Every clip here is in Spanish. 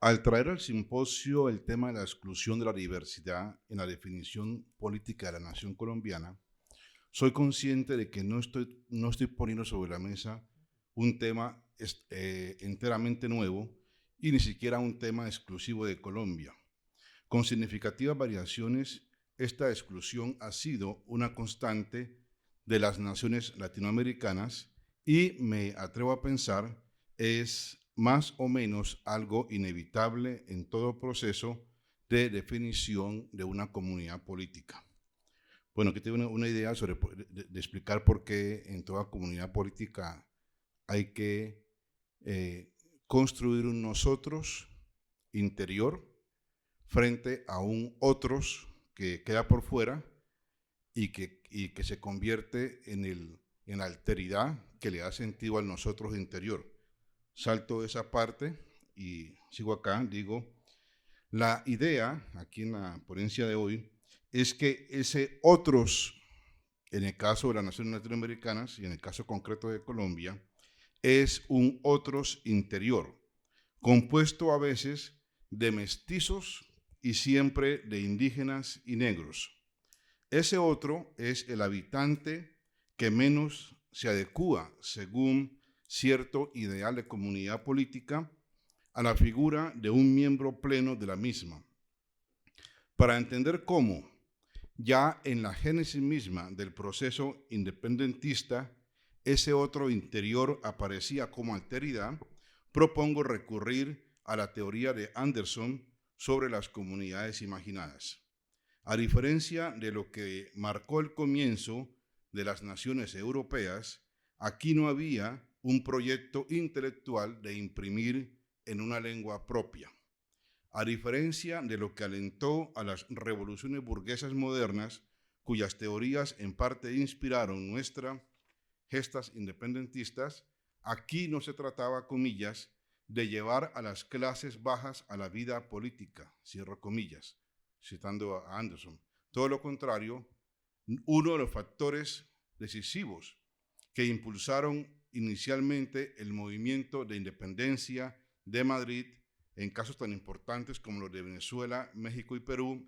Al traer al simposio el tema de la exclusión de la diversidad en la definición política de la nación colombiana, soy consciente de que no estoy poniendo sobre la mesa un tema enteramente nuevo y ni siquiera un tema exclusivo de Colombia. Con significativas variaciones, esta exclusión ha sido una constante de las naciones latinoamericanas y me atrevo a pensar es más o menos algo inevitable en todo proceso de definición de una comunidad política. Bueno, aquí tengo una idea de explicar por qué en toda comunidad política hay que construir un nosotros interior frente a un otros que queda por fuera y que se convierte en la alteridad que le da sentido al nosotros interior. Salto esa parte y sigo acá, digo, la idea aquí en la ponencia de hoy es que ese otros, en el caso de las naciones latinoamericanas y en el caso concreto de Colombia, es un otros interior, compuesto a veces de mestizos y siempre de indígenas y negros. Ese otro es el habitante que menos se adecúa, según cierto ideal de comunidad política, a la figura de un miembro pleno de la misma. Para entender cómo, ya en la génesis misma del proceso independentista, ese otro interior aparecía como alteridad, propongo recurrir a la teoría de Anderson sobre las comunidades imaginadas. A diferencia de lo que marcó el comienzo de las naciones europeas, aquí no había un proyecto intelectual de imprimir en una lengua propia. A diferencia de lo que alentó a las revoluciones burguesas modernas, cuyas teorías en parte inspiraron nuestras gestas independentistas, aquí no se trataba, comillas, de llevar a las clases bajas a la vida política, cierro comillas, citando a Anderson. Todo lo contrario, uno de los factores decisivos que impulsaron inicialmente el movimiento de independencia de Madrid en casos tan importantes como los de Venezuela, México y Perú,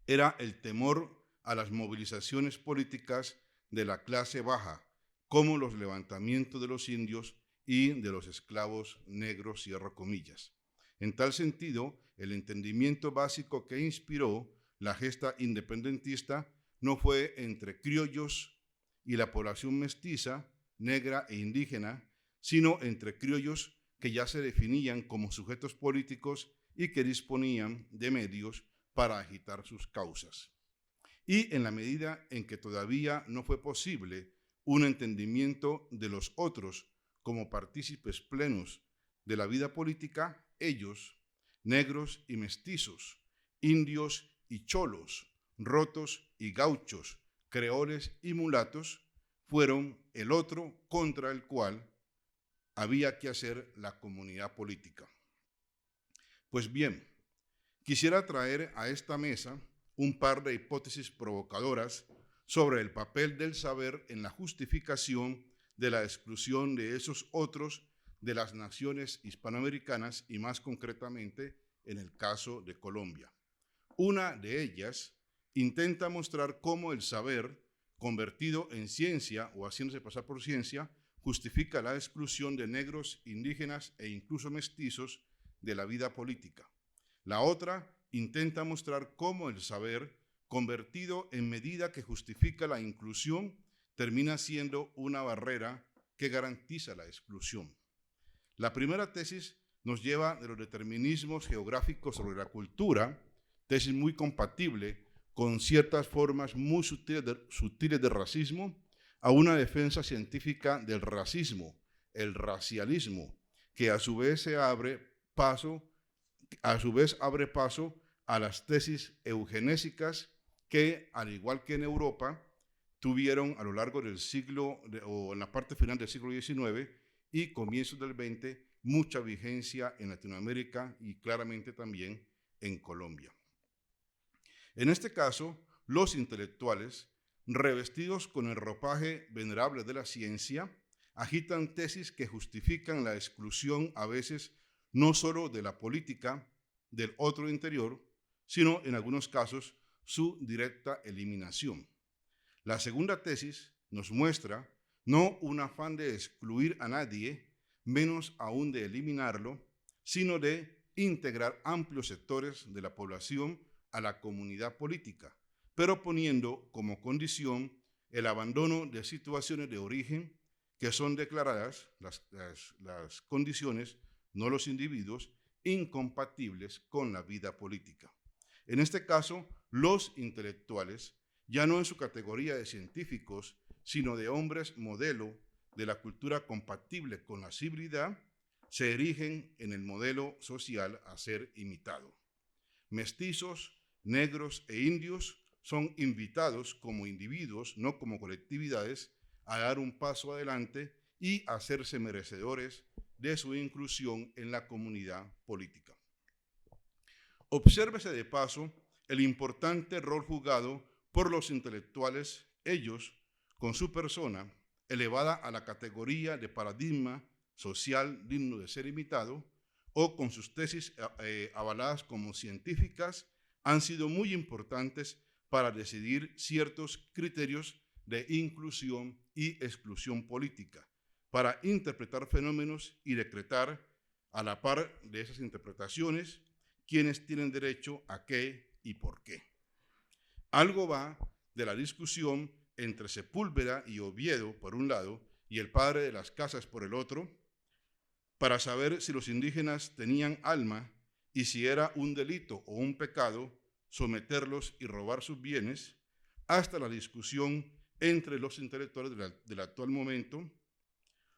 era el temor a las movilizaciones políticas de la clase baja, como los levantamientos de los indios y de los esclavos negros, cierro comillas. En tal sentido, el entendimiento básico que inspiró la gesta independentista no fue entre criollos y la población mestiza, negra e indígena, sino entre criollos que ya se definían como sujetos políticos y que disponían de medios para agitar sus causas. Y en la medida en que todavía no fue posible un entendimiento de los otros como partícipes plenos de la vida política, ellos, negros y mestizos, indios y cholos, rotos y gauchos, creoles y mulatos, fueron el otro contra el cual había que hacer la comunidad política. Pues bien, quisiera traer a esta mesa un par de hipótesis provocadoras sobre el papel del saber en la justificación de la exclusión de esos otros de las naciones hispanoamericanas y más concretamente en el caso de Colombia. Una de ellas intenta mostrar cómo el saber, convertido en ciencia o haciéndose pasar por ciencia, justifica la exclusión de negros, indígenas e incluso mestizos de la vida política. La otra intenta mostrar cómo el saber, convertido en medida que justifica la inclusión, termina siendo una barrera que garantiza la exclusión. La primera tesis nos lleva de los determinismos geográficos sobre la cultura, tesis muy compatible con ciertas formas muy sutiles de racismo, a una defensa científica del racismo, el racialismo, que a su vez abre paso a las tesis eugenésicas que, al igual que en Europa, tuvieron a lo largo del siglo, o en la parte final del siglo XIX y comienzos del XX, mucha vigencia en Latinoamérica y claramente también en Colombia. En este caso, los intelectuales, revestidos con el ropaje venerable de la ciencia, agitan tesis que justifican la exclusión a veces no solo de la política del otro interior, sino en algunos casos su directa eliminación. La segunda tesis nos muestra no un afán de excluir a nadie, menos aún de eliminarlo, sino de integrar amplios sectores de la población a la comunidad política, pero poniendo como condición el abandono de situaciones de origen que son declaradas, las condiciones, no los individuos, incompatibles con la vida política. En este caso, los intelectuales, ya no en su categoría de científicos, sino de hombres modelo de la cultura compatible con la civilidad, se erigen en el modelo social a ser imitado. Mestizos, negros e indios son invitados como individuos, no como colectividades, a dar un paso adelante y a hacerse merecedores de su inclusión en la comunidad política. Obsérvese de paso el importante rol jugado por los intelectuales, ellos, con su persona, elevada a la categoría de paradigma social digno de ser imitado, o con sus tesis avaladas como científicas, han sido muy importantes para decidir ciertos criterios de inclusión y exclusión política, para interpretar fenómenos y decretar, a la par de esas interpretaciones, quiénes tienen derecho a qué y por qué. Algo va de la discusión entre Sepúlveda y Oviedo, por un lado, y el padre de las casas, por el otro, para saber si los indígenas tenían alma y si era un delito o un pecado someterlos y robar sus bienes, hasta la discusión entre los intelectuales del actual momento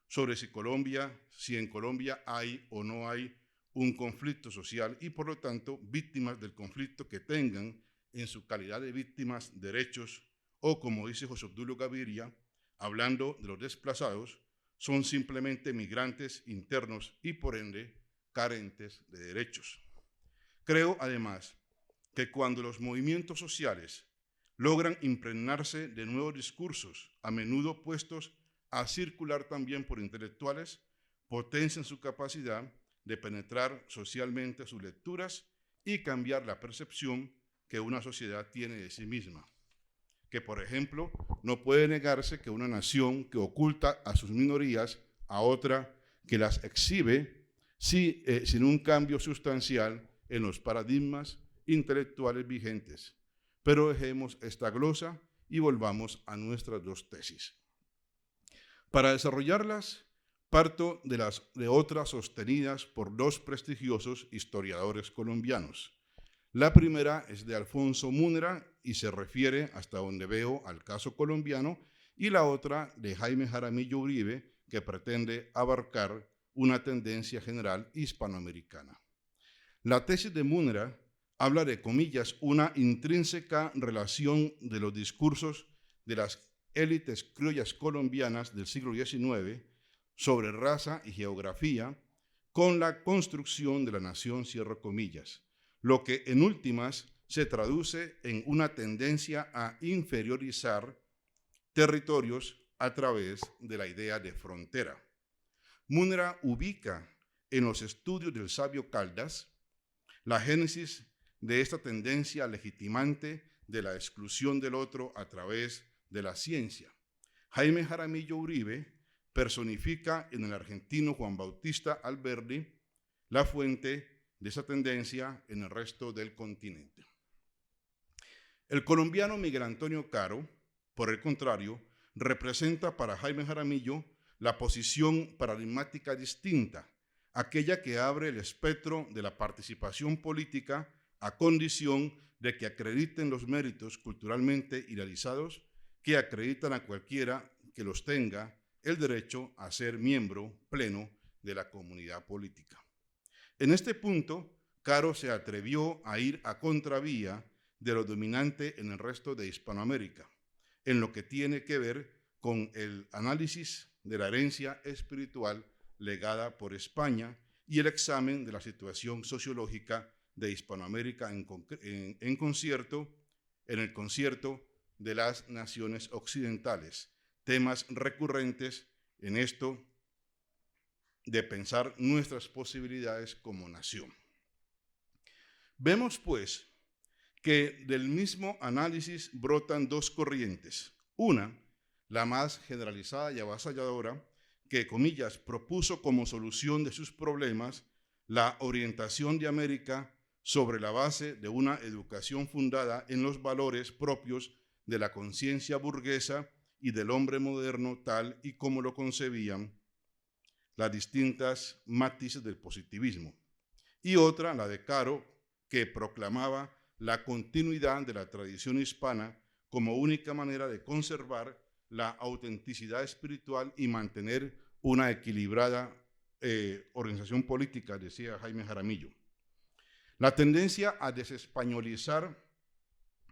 sobre si en Colombia hay o no hay un conflicto social y, por lo tanto, víctimas del conflicto que tengan en su calidad de víctimas derechos o, como dice José Obdulio Gaviria, hablando de los desplazados, son simplemente migrantes internos y, por ende, carentes de derechos. Creo, además, que cuando los movimientos sociales logran impregnarse de nuevos discursos, a menudo puestos a circular también por intelectuales, potencian su capacidad de penetrar socialmente sus lecturas y cambiar la percepción que una sociedad tiene de sí misma. Que, por ejemplo, no puede negarse que una nación que oculta a sus minorías a otra que las exhibe sin un cambio sustancial en los paradigmas intelectuales vigentes. Pero dejemos esta glosa y volvamos a nuestras dos tesis. Para desarrollarlas, parto de otras sostenidas por dos prestigiosos historiadores colombianos. La primera es de Alfonso Múnera y se refiere, hasta donde veo, al caso colombiano, y la otra de Jaime Jaramillo Uribe, que pretende abarcar una tendencia general hispanoamericana. La tesis de Múnera habla de, comillas, una intrínseca relación de los discursos de las élites criollas colombianas del siglo XIX sobre raza y geografía con la construcción de la nación, cierro comillas, lo que en últimas se traduce en una tendencia a inferiorizar territorios a través de la idea de frontera. Múnera ubica en los estudios del sabio Caldas la génesis de esta tendencia legitimante de la exclusión del otro a través de la ciencia. Jaime Jaramillo Uribe personifica en el argentino Juan Bautista Alberdi la fuente de esa tendencia en el resto del continente. El colombiano Miguel Antonio Caro, por el contrario, representa para Jaime Jaramillo la posición paradigmática distinta, aquella que abre el espectro de la participación política a condición de que acrediten los méritos culturalmente idealizados que acreditan a cualquiera que los tenga el derecho a ser miembro pleno de la comunidad política. En este punto, Caro se atrevió a ir a contravía de lo dominante en el resto de Hispanoamérica, en lo que tiene que ver con el análisis de la herencia espiritual legada por España y el examen de la situación sociológica de Hispanoamérica en el concierto de las naciones occidentales, temas recurrentes en esto de pensar nuestras posibilidades como nación. Vemos, pues, que del mismo análisis brotan dos corrientes. Una, la más generalizada y avasalladora, que, comillas, propuso como solución de sus problemas la orientación de América sobre la base de una educación fundada en los valores propios de la conciencia burguesa y del hombre moderno tal y como lo concebían las distintas matices del positivismo. Y otra, la de Caro, que proclamaba la continuidad de la tradición hispana como única manera de conservar la autenticidad espiritual y mantener una equilibrada organización política, decía Jaime Jaramillo. La tendencia a desespañolizar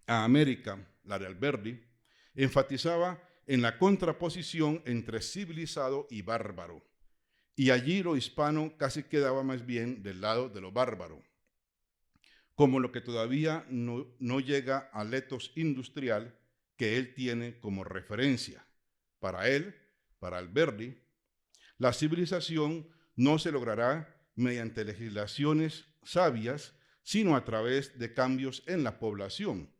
a América, la de Alberdi, enfatizaba en la contraposición entre civilizado y bárbaro, y allí lo hispano casi quedaba más bien del lado de lo bárbaro, como lo que todavía no llega al etos industrial que él tiene como referencia. Para él, para Alberdi, la civilización no se logrará mediante legislaciones sabias, sino a través de cambios en la población,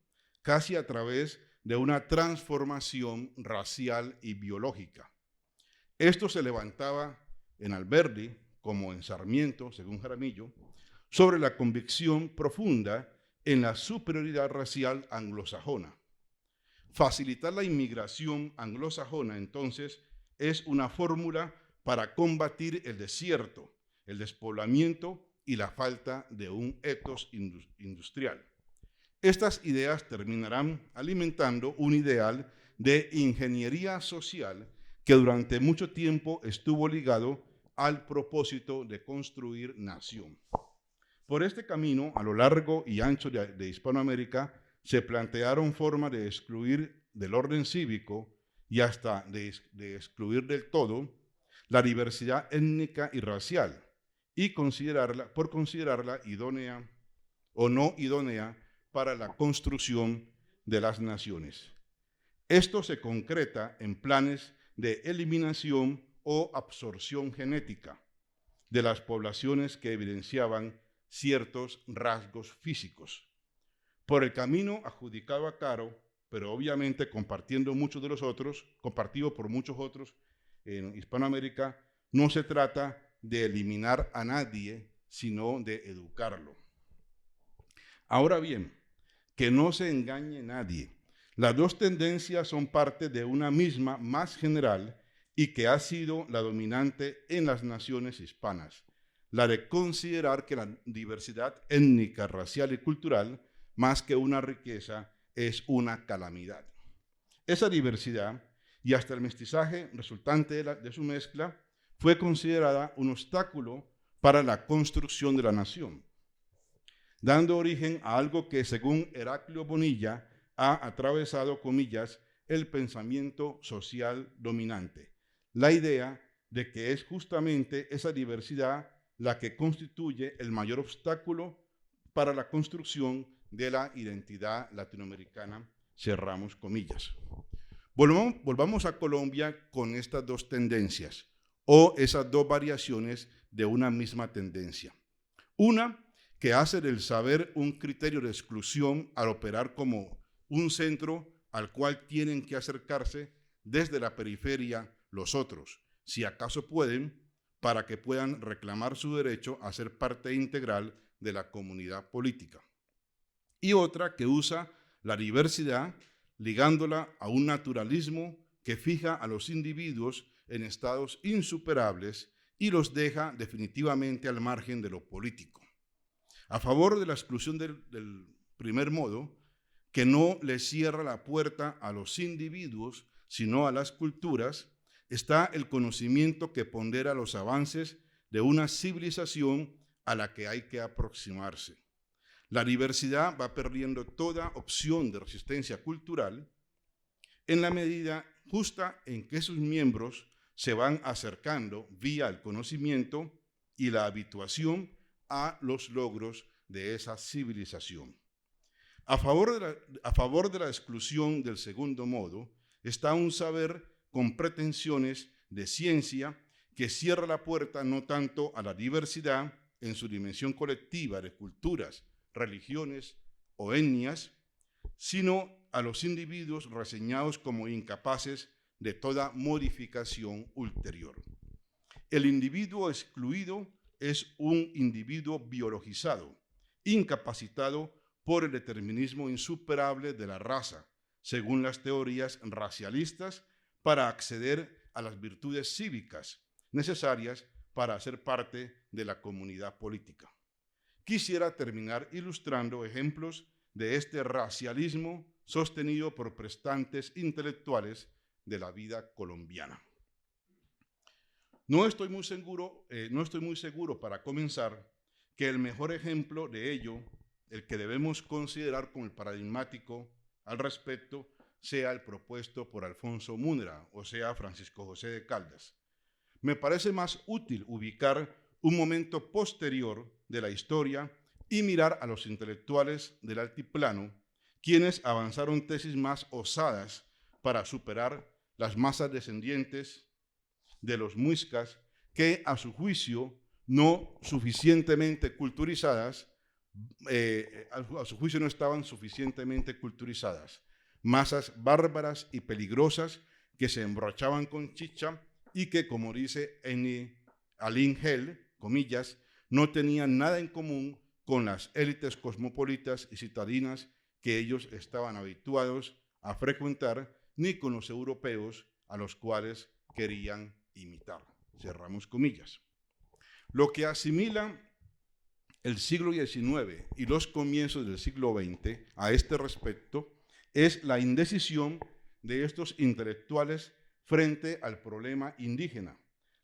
casi a través de una transformación racial y biológica. Esto se levantaba en Alberdi, como en Sarmiento, según Jaramillo, sobre la convicción profunda en la superioridad racial anglosajona. Facilitar la inmigración anglosajona, entonces, es una fórmula para combatir el desierto, el despoblamiento y la falta de un etos industrial. Estas ideas terminarán alimentando un ideal de ingeniería social que durante mucho tiempo estuvo ligado al propósito de construir nación. Por este camino, a lo largo y ancho de Hispanoamérica, se plantearon formas de excluir del orden cívico y hasta de excluir del todo la diversidad étnica y racial, y considerarla idónea o no idónea para la construcción de las naciones. Esto se concreta en planes de eliminación o absorción genética de las poblaciones que evidenciaban ciertos rasgos físicos. Por el camino adjudicado a Caro, pero obviamente compartiendo muchos de los otros, compartido por muchos otros en Hispanoamérica, no se trata de eliminar a nadie, sino de educarlo. Ahora bien, que no se engañe nadie. Las dos tendencias son parte de una misma más general y que ha sido la dominante en las naciones hispanas, la de considerar que la diversidad étnica, racial y cultural, más que una riqueza, es una calamidad. Esa diversidad y hasta el mestizaje resultante de su mezcla fue considerada un obstáculo para la construcción de la nación, dando origen a algo que, según Heraclio Bonilla, ha atravesado, comillas, el pensamiento social dominante, la idea de que es justamente esa diversidad la que constituye el mayor obstáculo para la construcción de la identidad latinoamericana, cerramos comillas. Volvamos a Colombia con estas dos tendencias, o esas dos variaciones de una misma tendencia. Una, que hace del saber un criterio de exclusión al operar como un centro al cual tienen que acercarse desde la periferia los otros, si acaso pueden, para que puedan reclamar su derecho a ser parte integral de la comunidad política. Y otra que usa la diversidad ligándola a un naturalismo que fija a los individuos en estados insuperables y los deja definitivamente al margen de lo político. A favor de la exclusión del primer modo, que no le cierra la puerta a los individuos, sino a las culturas, está el conocimiento que pondera los avances de una civilización a la que hay que aproximarse. La diversidad va perdiendo toda opción de resistencia cultural en la medida justa en que sus miembros se van acercando vía el conocimiento y la habituación a los logros de esa civilización. A favor de la exclusión del segundo modo está un saber con pretensiones de ciencia que cierra la puerta no tanto a la diversidad en su dimensión colectiva de culturas, religiones o etnias, sino a los individuos reseñados como incapaces de toda modificación ulterior. El individuo excluido es un individuo biologizado, incapacitado por el determinismo insuperable de la raza, según las teorías racialistas, para acceder a las virtudes cívicas necesarias para ser parte de la comunidad política. Quisiera terminar ilustrando ejemplos de este racialismo sostenido por prestantes intelectuales de la vida colombiana. No estoy muy seguro para comenzar que el mejor ejemplo de ello, el que debemos considerar como el paradigmático al respecto, sea el propuesto por Alfonso Múnera, o sea, Francisco José de Caldas. Me parece más útil ubicar un momento posterior de la historia y mirar a los intelectuales del altiplano, quienes avanzaron tesis más osadas para superar las masas descendientes de los muiscas que, a su juicio, no estaban suficientemente culturizadas. Masas bárbaras y peligrosas que se emborrachaban con chicha y que, como dice Aline Hell, comillas, no tenían nada en común con las élites cosmopolitas y citadinas que ellos estaban habituados a frecuentar, ni con los europeos a los cuales querían imitar. Cerramos comillas. Lo que asimila el siglo XIX y los comienzos del siglo XX a este respecto es la indecisión de estos intelectuales frente al problema indígena,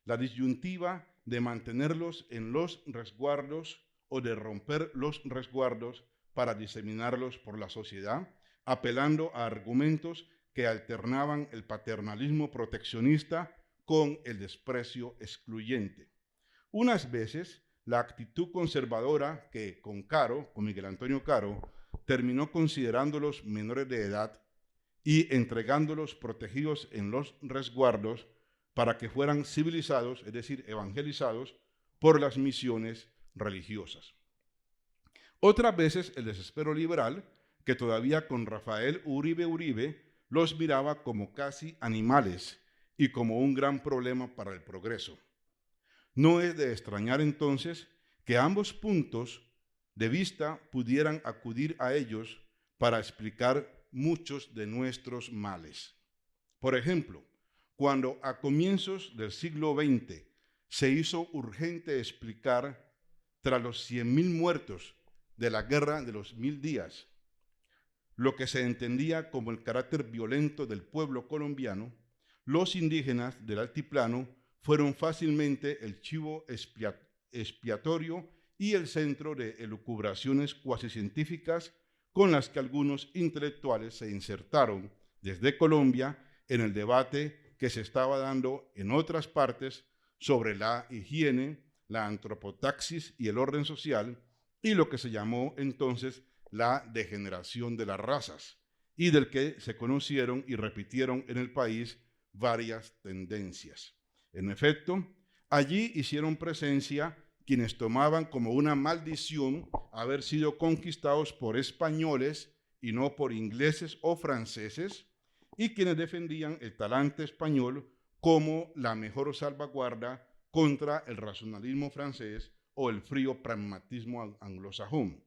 la disyuntiva de mantenerlos en los resguardos o de romper los resguardos para diseminarlos por la sociedad, apelando a argumentos que alternaban el paternalismo proteccionista con el desprecio excluyente. Unas veces, la actitud conservadora que con Miguel Antonio Caro, terminó considerándolos menores de edad y entregándolos protegidos en los resguardos para que fueran civilizados, es decir, evangelizados por las misiones religiosas. Otras veces el desespero liberal, que todavía con Rafael Uribe los miraba como casi animales y como un gran problema para el progreso. No es de extrañar entonces que ambos puntos de vista pudieran acudir a ellos para explicar muchos de nuestros males. Por ejemplo, cuando a comienzos del siglo XX se hizo urgente explicar, tras los 100.000 muertos de la Guerra de los 1000 días, lo que se entendía como el carácter violento del pueblo colombiano, los indígenas del altiplano fueron fácilmente el chivo expiatorio y el centro de elucubraciones cuasi científicas con las que algunos intelectuales se insertaron desde Colombia en el debate que se estaba dando en otras partes sobre la higiene, la antropotaxis y el orden social, y lo que se llamó entonces la degeneración de las razas, y del que se conocieron y repitieron en el país varias tendencias. En efecto, allí hicieron presencia quienes tomaban como una maldición haber sido conquistados por españoles y no por ingleses o franceses, y quienes defendían el talante español como la mejor salvaguarda contra el racionalismo francés o el frío pragmatismo anglosajón,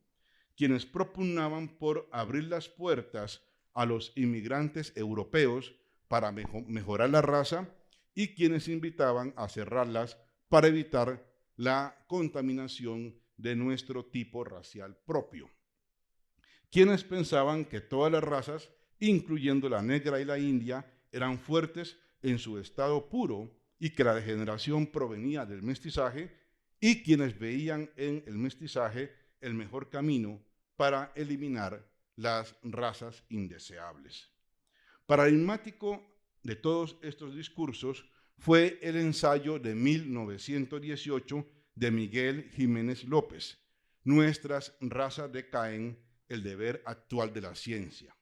quienes propugnaban por abrir las puertas a los inmigrantes europeos para mejorar la raza y quienes invitaban a cerrarlas para evitar la contaminación de nuestro tipo racial propio. Quienes pensaban que todas las razas, incluyendo la negra y la india, eran fuertes en su estado puro y que la degeneración provenía del mestizaje, y quienes veían en el mestizaje el mejor camino para eliminar las razas indeseables. Paradigmático de todos estos discursos fue el ensayo de 1918 de Miguel Jiménez López, Nuestras razas decaen, el deber actual de la ciencia.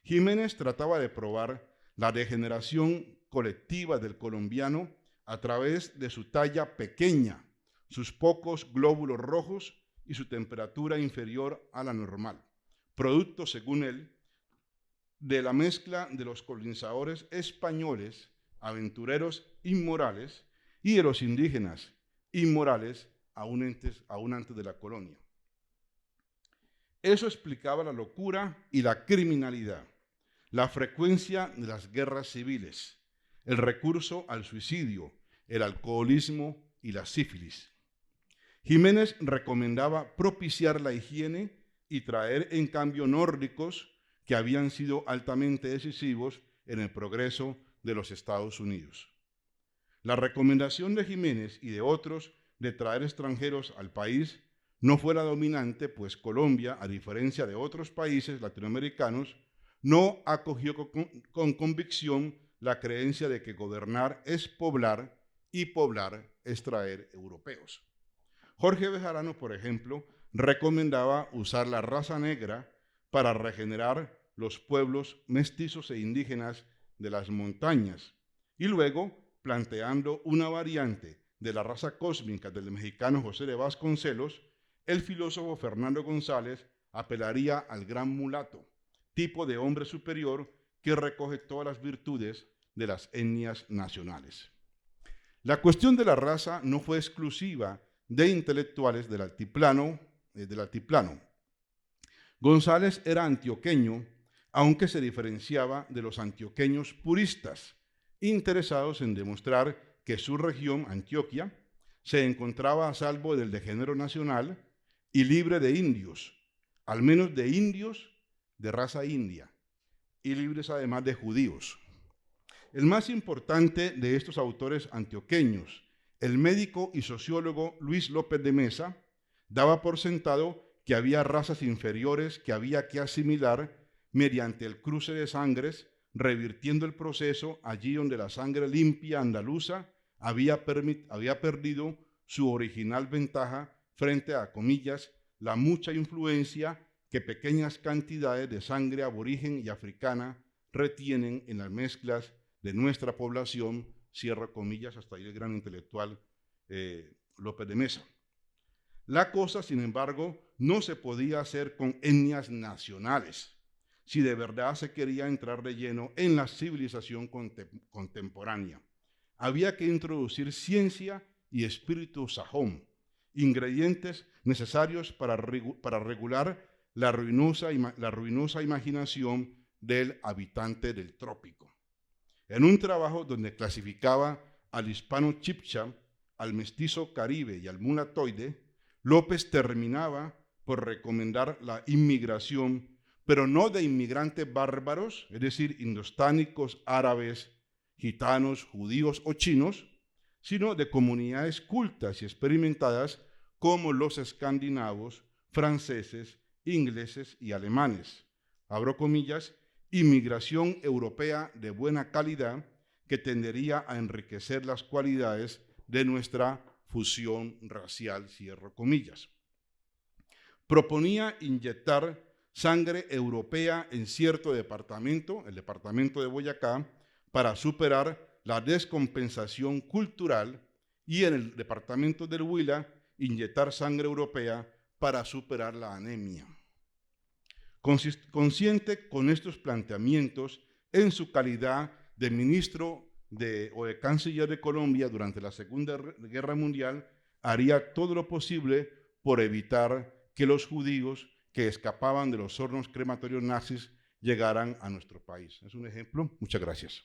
Jiménez trataba de probar la degeneración colectiva del colombiano a través de su talla pequeña, sus pocos glóbulos rojos y su temperatura inferior a la normal, producto, según él, de la mezcla de los colonizadores españoles, aventureros inmorales, y de los indígenas inmorales aún antes de la colonia. Eso explicaba la locura y la criminalidad, la frecuencia de las guerras civiles, el recurso al suicidio, el alcoholismo y la sífilis. Jiménez recomendaba propiciar la higiene y traer en cambio nórdicos que habían sido altamente decisivos en el progreso de los Estados Unidos. La recomendación de Jiménez y de otros de traer extranjeros al país no fuera dominante, pues Colombia, a diferencia de otros países latinoamericanos, no acogió con convicción la creencia de que gobernar es poblar y poblar es traer europeos. Jorge Bejarano, por ejemplo, recomendaba usar la raza negra para regenerar los pueblos mestizos e indígenas de las montañas, y luego, planteando una variante de la raza cósmica del mexicano José de Vasconcelos, el filósofo Fernando González apelaría al gran mulato, tipo de hombre superior que recoge todas las virtudes de las etnias nacionales. La cuestión de la raza no fue exclusiva de intelectuales del altiplano. González era antioqueño, aunque se diferenciaba de los antioqueños puristas, interesados en demostrar que su región, Antioquia, se encontraba a salvo del degenero nacional y libre de indios, al menos de indios de raza india, y libres además de judíos. El más importante de estos autores antioqueños, el médico y sociólogo Luis López de Mesa, daba por sentado que había razas inferiores que había que asimilar mediante el cruce de sangres, revirtiendo el proceso allí donde la sangre limpia andaluza había perdido su original ventaja frente a, comillas, la mucha influencia que pequeñas cantidades de sangre aborigen y africana retienen en las mezclas de nuestra población, cierro comillas, hasta ahí el gran intelectual López de Mesa. La cosa, sin embargo, no se podía hacer con etnias nacionales, si de verdad se quería entrar de lleno en la civilización contemporánea. Había que introducir ciencia y espíritu sajón, ingredientes necesarios para regular la ruinosa imaginación del habitante del trópico. En un trabajo donde clasificaba al hispano chibcha, al mestizo caribe y al mulatoide, López terminaba por recomendar la inmigración, pero no de inmigrantes bárbaros, es decir, indostánicos, árabes, gitanos, judíos o chinos, sino de comunidades cultas y experimentadas como los escandinavos, franceses, ingleses y alemanes. Abro comillas, inmigración europea de buena calidad que tendería a enriquecer las cualidades de nuestra fusión racial, cierro comillas. Proponía inyectar sangre europea en cierto departamento, el departamento de Boyacá, para superar la descompensación cultural, y en el departamento del Huila inyectar sangre europea para superar la anemia. Consciente con estos planteamientos, en su calidad de ministro o de canciller de Colombia durante la Segunda Guerra Mundial, haría todo lo posible por evitar que los judíos que escapaban de los hornos crematorios nazis llegaran a nuestro país. Es un ejemplo. Muchas gracias.